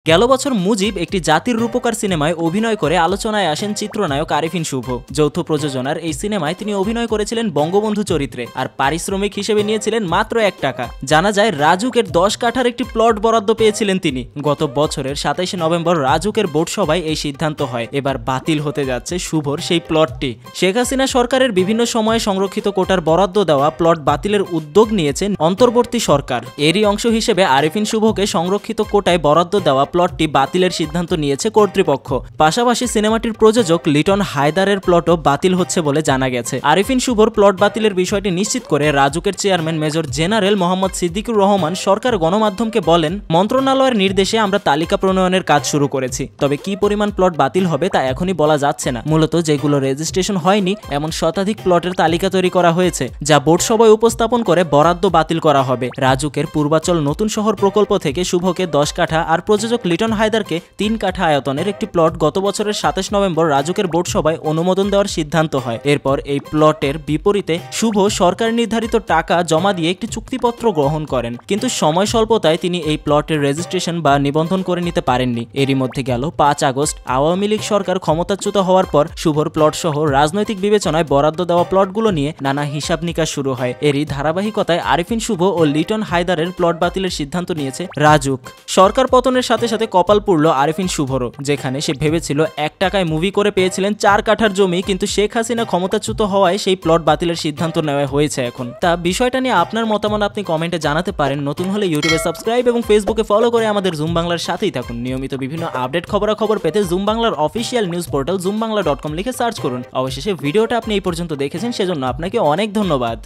গেল বছর মুজিব একটি জাতির রূপকার সিনেমায় অভিনয় করে আলোচনায় আসেন চিত্রনায়ক আরিফিন শুভ। যৌথ প্রযোজনার এই সিনেমায় তিনি অভিনয় করেছিলেন বঙ্গবন্ধু চরিত্রে, আর পারিশ্রমিক হিসেবে নিয়েছিলেন মাত্র 1 টাকা। জানা যায় রাজুকের 10 কাঠার একটি প্লট বরাদ্দ পেয়েছিলেন তিনি। গত বছরের 27 নভেম্বর রাজুকের বোর্ড সভায় এই সিদ্ধান্ত হয়। এবার বাতিল হতে যাচ্ছে শুভর সেই প্লটটি। শেখ হাসিনা সরকারের বিভিন্ন সময়ে সংরক্ষিত কোটার বরাদ্দ দেওয়া প্লট বাতিলের উদ্যোগ নিয়েছেন অন্তর্বর্তী সরকার। এরই অংশ হিসেবে আরিফিন শুভকে সংরক্ষিত কোটায় বরাদ্দ দেওয়া প্লটটি বাতিলের সিদ্ধান্ত নিয়েছে কর্তৃপক্ষ। পাশাপাশি সিনেমাটির প্রযোজক লিটন হায়দারের প্লটও বাতিল হচ্ছে বলে জানা গেছে। আরিফিন শুভর প্লট বাতিলের বিষয়টি নিশ্চিত করে রাজুকের chairman major general Mohammad Siddiqur Rahman Sarkar গণমাধ্যমকে বলেন, মন্ত্রণালয়ের নির্দেশে আমরা তালিকা প্রণয়নের কাজ শুরু করেছি। তবে কি পরিমাণ প্লট বাতিল হবে তা এখনই বলা যাচ্ছে না। মূলত যেগুলো রেজিস্ট্রেশন হয়নি এমন শতাধিক প্লটের তালিকা তৈরি করা হয়েছে, যা বোর্ড সভায় উপস্থাপন করে বরাদ্দ বাতিল করা হবে। রাজুকের পূর্বাচল নতুন শহর প্রকল্প থেকে শুভকে 10 কাঠা আর প্রযোজক লিটন হায়দারকে 3 কাঠা আয়তনের একটি প্লট গত বছরের 27 নভেম্বর রাজুকের বোর্ড সভায় অনুমোদন দেওয়ার সিদ্ধান্ত হয়। এরপর এই প্লটের বিপরীতে শুভ সরকার নির্ধারিত টাকা জমা দিয়ে একটি চুক্তিপত্র গ্রহণ করেন, কিন্তু সময় স্বল্পতায় তিনি এই প্লটের রেজিস্ট্রেশন বা নিবন্ধন করে নিতে পারেননি। এরই মধ্যে গেল 5 আগস্ট আওয়ামী লীগ সরকার ক্ষমতাচ্যুত হওয়ার পর শুভর প্লট সহ রাজনৈতিক বিবেচনায় বরাদ্দ দেওয়া প্লটগুলো নিয়ে নানা হিসাব নিকাশ শুরু হয়। এরই ধারাবাহিকতায় আরিফিন শুভ ও লিটন হায়দারের প্লট বাতিলের সিদ্ধান্ত নিয়েছে রাজুক। সরকার পতনের সাথে সাথে কপাল পুড়ল আরিফিন শুভরও, যেখানে সে ভেবেছিল 1 টাকায় মুভি করে পেয়েছিলেন 4 কাঠার জমি, কিন্তু শেখ হাসিনা ক্ষমতাচ্যুত হওয়ায় সেই প্লট বাতিলের সিদ্ধান্ত নেওয়া হয়েছে এখন। তা বিষয়টা নিয়ে আপনার মতামত আপনি কমেন্টে জানাতে পারেন। নতুন হলে ইউটিউবে সাবস্ক্রাইব এবং ফেসবুকে ফলো করে আমাদের জুম বাংলার সাথেই থাকুন। নিয়মিত বিভিন্ন আপডেট খবরাখবর পেতে জুম বাংলার অফিসিয়াল নিউজ পোর্টাল zoombangla.com লিখে সার্চ করুন। অবশেষে ভিডিওটা আপনি এই পর্যন্ত দেখেছেন, সেজন্য আপনাকে অনেক ধন্যবাদ।